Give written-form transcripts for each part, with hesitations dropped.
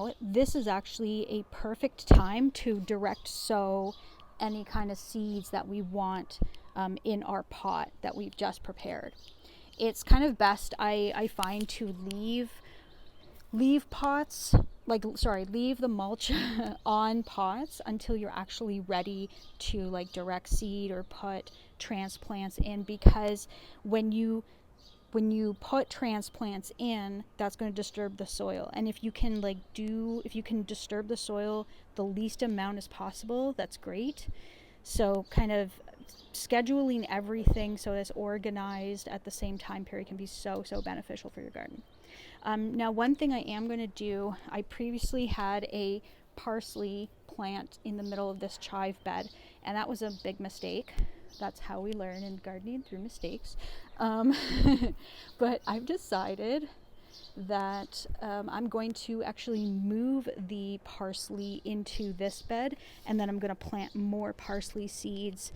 now, this is actually a perfect time to direct sow any kind of seeds that we want in our pot that we've just prepared. It's kind of best, I find, to leave pots, leave the mulch on pots until you're actually ready to like direct seed or put transplants in, because when you put transplants in, that's going to disturb the soil. And if you can disturb the soil the least amount as possible, that's great. So kind of scheduling everything so it's organized at the same time period can be so beneficial for your garden. Now, one thing I am going to do, I previously had a parsley plant in the middle of this chive bed, and that was a big mistake. That's how we learn in gardening, through mistakes. But I've decided that I'm going to actually move the parsley into this bed, and then I'm going to plant more parsley seeds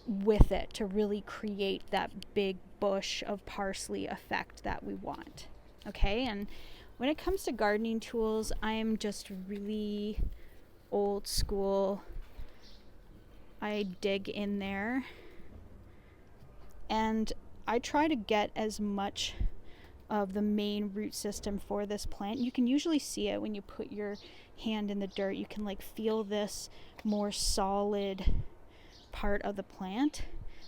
with it to really create that big bush of parsley effect that we want. Okay, and when it comes to gardening tools, I am just really old school. I dig in there and I try to get as much of the main root system for this plant. You can usually see it when you put your hand in the dirt. You can like feel this more solid part of the plant,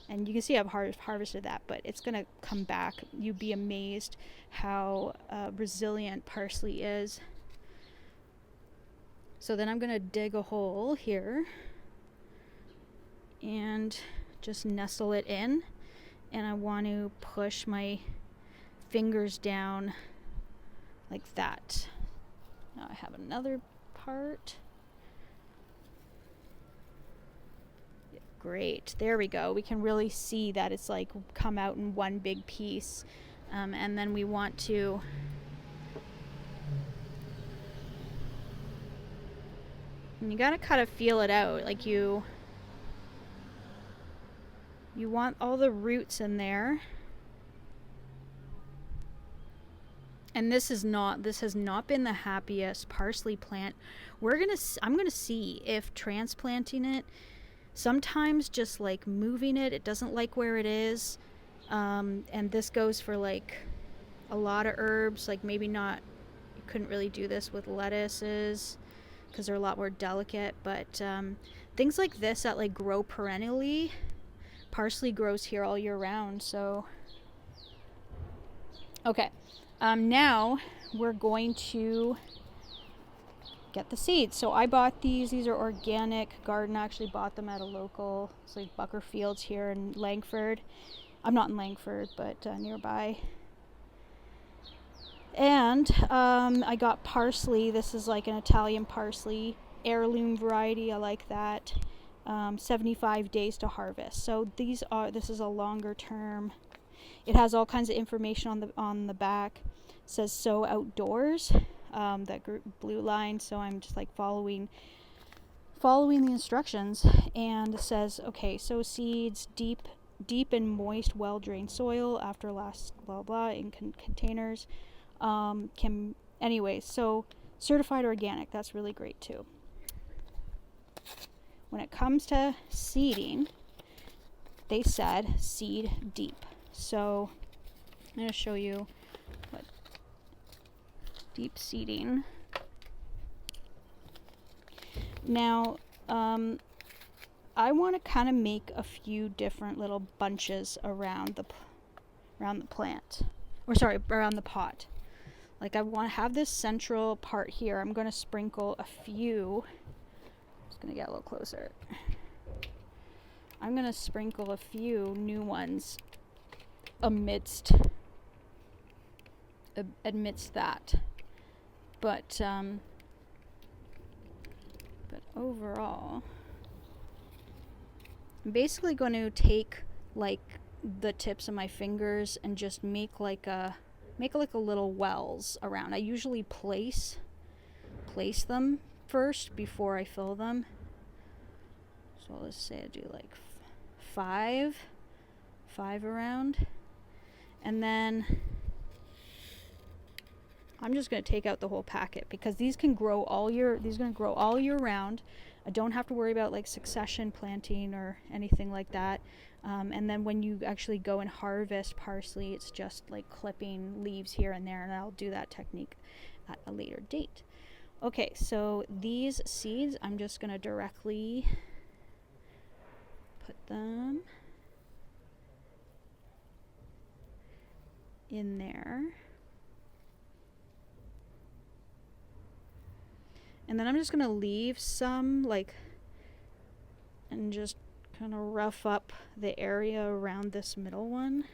and you can see I've harvested that, but it's gonna come back. You'd be amazed how resilient parsley is. So then I'm gonna dig a hole here and just nestle it in, and I want to push my fingers down like that. Now I have another part. Great, there we go. We can really see that it's like come out in one big piece, and then we want to gotta kind of feel it out. Like you want all the roots in there. And this has not been the happiest parsley plant. I'm gonna see if transplanting it, sometimes just like moving it doesn't like where it is, and this goes for like a lot of herbs. Like maybe not, you couldn't really do this with lettuces because they're a lot more delicate, but things like this that like grow perennially, parsley grows here all year round. So okay, now we're going to get the seeds. So I bought these are organic garden. I actually bought them at a local, it's like Bucker Fields here in Langford. I'm not in Langford, but nearby. And I got parsley. This is like an Italian parsley, heirloom variety. I like that. 75 days to harvest. So this is a longer term. It has all kinds of information on the back. It says sow outdoors. That blue line, so I'm just like following the instructions, and it says, okay, sow seeds deep and moist, well drained soil after last blah blah in containers. So certified organic, that's really great too. When it comes to seeding, they said seed deep. So I'm going to show you what deep seeding. Now, I want to kind of make a few different little bunches around the plant, around the pot. Like I want to have this central part here. I'm going to sprinkle a few. Just going to get a little closer. I'm going to sprinkle a few new ones amidst that. But overall, I'm basically going to take like the tips of my fingers and just make like a little wells around. I usually place them first before I fill them. So let's say I do like five around, and then I'm just going to take out the whole packet because these can grow all year. These are going to grow all year round. I don't have to worry about like succession planting or anything like that. And then when you actually go and harvest parsley, it's just like clipping leaves here and there, and I'll do that technique at a later date. Okay, so these seeds, I'm just going to directly put them in there. And then I'm just going to leave some, like, and just kind of rough up the area around this middle one.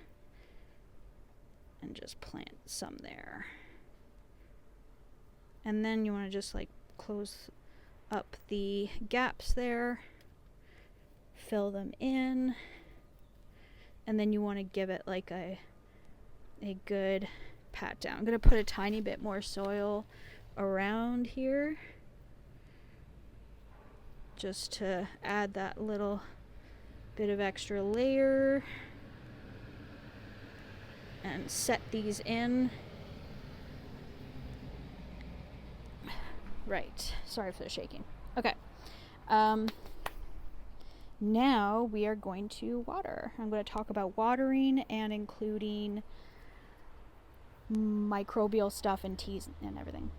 And just plant some there. And then you want to just, like, close up the gaps there. Fill them in. And then you want to give it, like, a good pat down. I'm going to put a tiny bit more soil around here, just to add that little bit of extra layer, and set these in. Right, sorry for the shaking. Okay, now we are going to water. I'm going to talk about watering and including microbial stuff and teas and everything.